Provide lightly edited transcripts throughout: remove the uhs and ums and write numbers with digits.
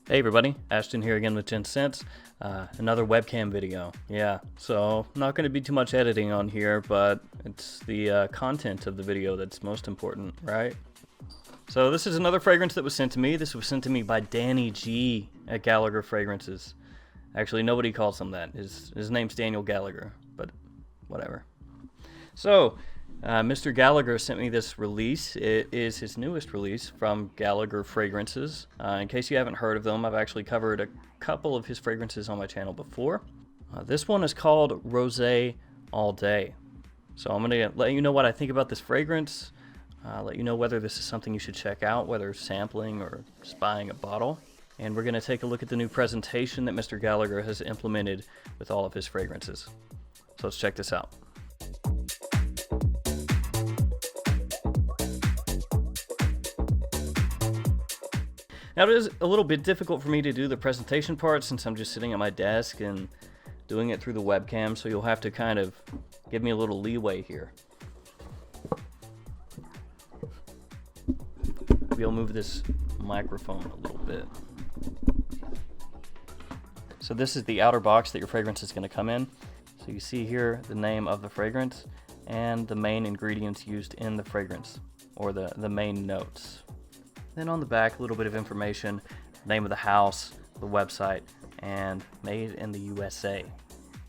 Hey everybody, Ashton here again with Gents. Another webcam video. Yeah, so not going to be too much editing on here, but it's the content of the video that's most important, right? So this is another fragrance that was sent to me. This was sent to me by Danny G at Gallagher Fragrances. Actually, nobody calls him that. His name's Daniel Gallagher, but whatever. So, Mr. Gallagher sent me this release. It is his newest release from Gallagher Fragrances. In case you haven't heard of them, I've actually covered a couple of his fragrances on my channel before. This one is called Rosé All Day. So I'm going to let you know what I think about this fragrance, let you know whether this is something you should check out, whether sampling or just buying a bottle. And we're going to take a look at the new presentation that Mr. Gallagher has implemented with all of his fragrances. So let's check this out. Now it is a little bit difficult for me to do the presentation part since I'm just sitting at my desk and doing it through the webcam, so you'll have to kind of give me a little leeway here. Maybe I'll move this microphone a little bit. So this is the outer box that your fragrance is going to come in. So you see here the name of the fragrance and the main ingredients used in the fragrance, or the main notes. Then on the back, a little bit of information, name of the house, the website, and made in the USA.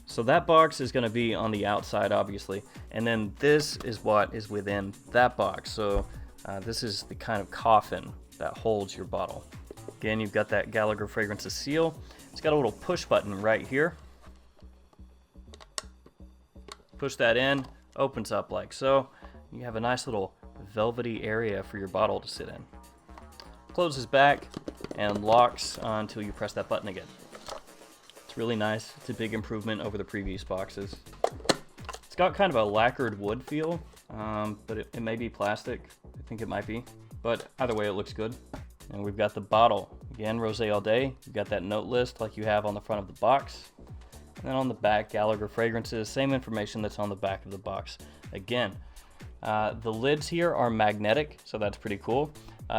So that box is going to be on the outside, obviously, and then this is what is within that box. So this is the kind of coffin that holds your bottle. Again, you've got that Gallagher Fragrances seal. It's got a little push button right here. Push that in, opens up like so. You have a nice little velvety area for your bottle to sit in. Closes back and locks until you press that button again. It's really nice. It's a big improvement over the previous boxes. It's got kind of a lacquered wood feel, but it may be plastic. I think it might be, but either way it looks good. And we've got the bottle. Again, Rosé All Day. You've got that note list like you have on the front of the box. And then on the back, Gallagher Fragrances, same information that's on the back of the box. Again, the lids here are magnetic, so that's pretty cool.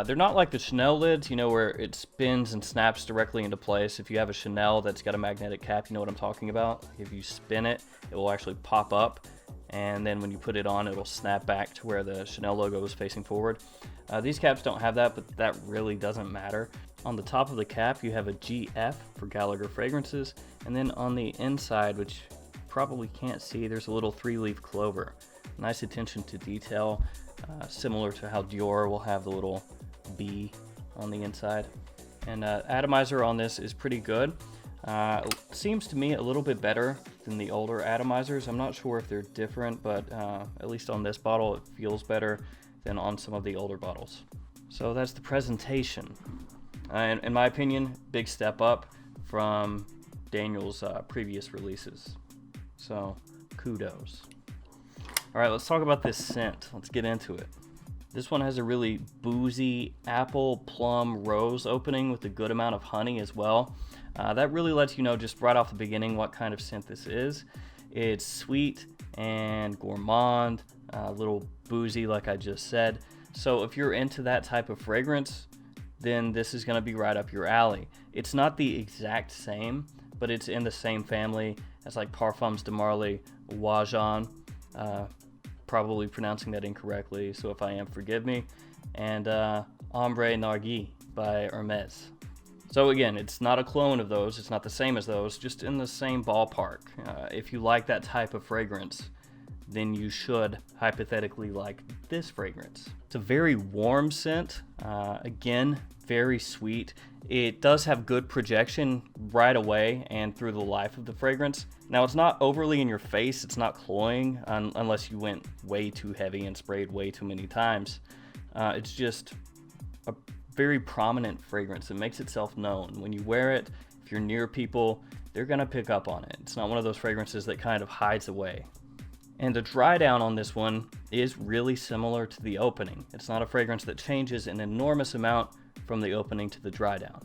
They're not like the Chanel lids, you know, where it spins and snaps directly into place. If you have a Chanel that's got a magnetic cap, you know what I'm talking about. If you spin it, it will actually pop up, and then when you put it on, it will snap back to where the Chanel logo is facing forward. These caps don't have that, but that really doesn't matter. On the top of the cap, you have a GF for Gallagher Fragrances, and then on the inside, which you probably can't see, there's a little 3-leaf clover. Nice attention to detail, similar to how Dior will have the little B on the inside. And atomizer on this is pretty good. Seems to me a little bit better than the older atomizers. I'm not sure if they're different, but at least on this bottle it feels better than on some of the older bottles. So that's the presentation. And in my opinion, big step up from Daniel's previous releases. So kudos. All right, let's talk about this scent. Let's get into it. This one has a really boozy apple, plum, rose opening with a good amount of honey as well. That really lets you know just right off the beginning what kind of scent this is. It's sweet and gourmand, a little boozy like I just said. So if you're into that type of fragrance, then this is gonna be right up your alley. It's not the exact same, but it's in the same family as like Parfums de Marly, Wajan, probably pronouncing that incorrectly, so if I am, forgive me, and Ombre Nargis by Hermes. So again, it's not a clone of those, it's not the same as those, just in the same ballpark. If you like that type of fragrance, then you should hypothetically like this fragrance. It's a very warm scent, again, very sweet. It does have good projection right away and through the life of the fragrance. Now it's not overly in your face, it's not cloying unless you went way too heavy and sprayed way too many times. It's just a very prominent fragrance. It makes itself known. When you wear it, if you're near people, they're gonna pick up on it. It's not one of those fragrances that kind of hides away. And the dry down on this one is really similar to the opening. It's not a fragrance that changes an enormous amount from the opening to the dry down.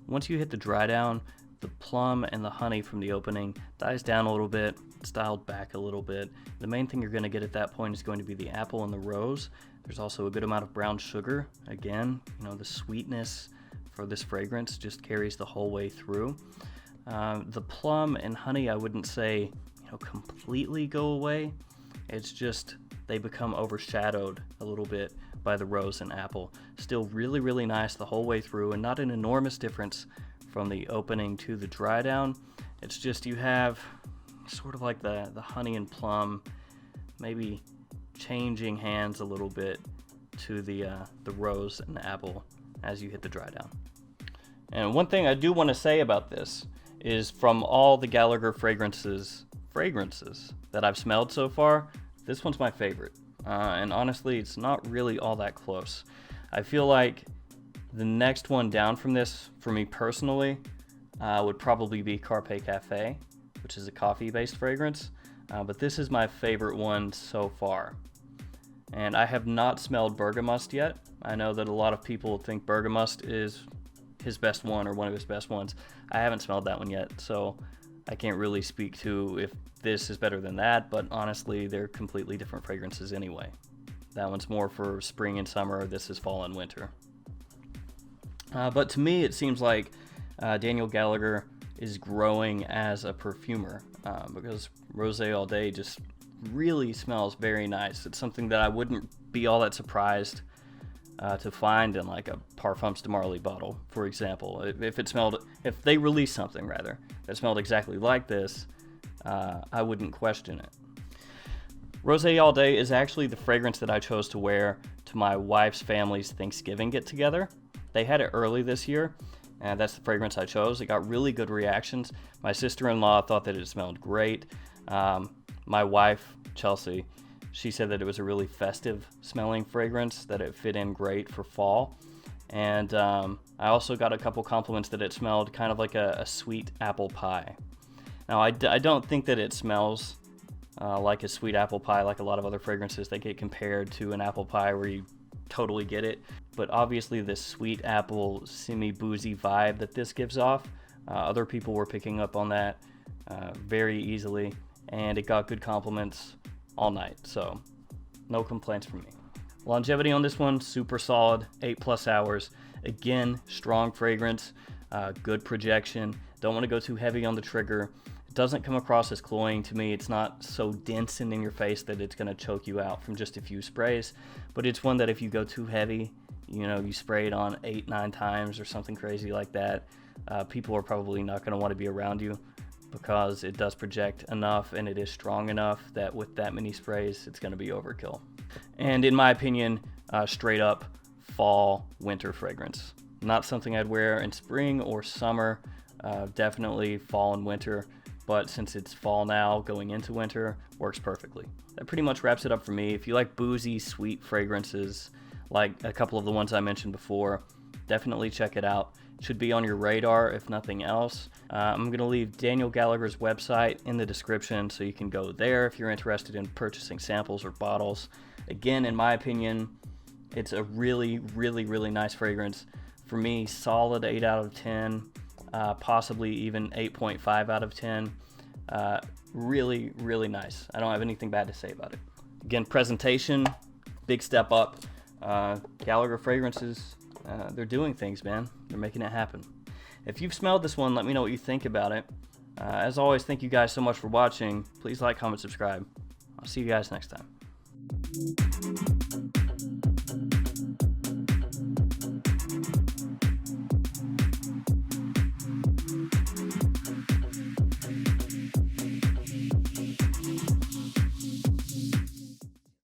Once you hit the dry down, the plum and the honey from the opening dies down a little bit, it's dialed back a little bit. The main thing you're going to get at that point is going to be the apple and the rose. There's also a good amount of brown sugar. Again, you know, the sweetness for this fragrance just carries the whole way through. The plum and honey, I wouldn't say, completely go away. It's just they become overshadowed a little bit by the rose and apple. Still really, really nice the whole way through, and not an enormous difference from the opening to the dry down. It's just you have sort of like the honey and plum maybe changing hands a little bit to the rose and the apple as you hit the dry down. And one thing I do want to say about this is, from all the Gallagher fragrances that I've smelled so far, this one's my favorite. And honestly, it's not really all that close. I feel like the next one down from this, for me personally, would probably be Carpe Cafe, which is a coffee-based fragrance. But this is my favorite one so far. And I have not smelled Bergamust yet. I know that a lot of people think Bergamust is his best one, or one of his best ones. I haven't smelled that one yet, so I can't really speak to if this is better than that, but honestly, they're completely different fragrances anyway. That one's more for spring and summer, this is fall and winter. But to me, it seems like Daniel Gallagher is growing as a perfumer, because Rosé All Day just really smells very nice. It's something that I wouldn't be all that surprised to find in like a Parfums de Marly bottle, for example. If they released something rather that smelled exactly like this, I wouldn't question it. Rosé All Day is actually the fragrance that I chose to wear to my wife's family's Thanksgiving get-together. They had it early this year, and that's the fragrance I chose. It got really good reactions. My sister-in-law thought that it smelled great. My wife, Chelsea, she said that it was a really festive smelling fragrance, that it fit in great for fall. And I also got a couple compliments that it smelled kind of like a sweet apple pie. Now, I don't think that it smells like a sweet apple pie like a lot of other fragrances that get compared to an apple pie where you totally get it. But obviously this sweet apple semi-boozy vibe that this gives off, other people were picking up on that very easily, and it got good compliments all night, so no complaints from me. Longevity on this one, super solid, 8+ hours. Again, strong fragrance, good projection. Don't want to go too heavy on the trigger. It doesn't come across as cloying to me. It's not so dense and in your face that it's going to choke you out from just a few sprays, but it's one that if you go too heavy, you spray it on 8-9 times or something crazy like that, people are probably not going to want to be around you, because it does project enough and it is strong enough that with that many sprays, it's going to be overkill. And in my opinion, straight up fall winter fragrance. Not something I'd wear in spring or summer, definitely fall and winter, but since it's fall now going into winter, works perfectly. That pretty much wraps it up for me. If you like boozy, sweet fragrances, like a couple of the ones I mentioned before, definitely check it out. It should be on your radar if nothing else. I'm going to leave Daniel Gallagher's website in the description so you can go there if you're interested in purchasing samples or bottles. Again, in my opinion, it's a really, really, really nice fragrance. For me, solid 8 out of 10, possibly even 8.5 out of 10. Really, really nice. I don't have anything bad to say about it. Again, presentation, big step up. Gallagher fragrances, they're doing things, man. They're making it happen. If you've smelled this one, let me know what you think about it. As always, thank you guys so much for watching. Please like, comment, subscribe. I'll see you guys next time.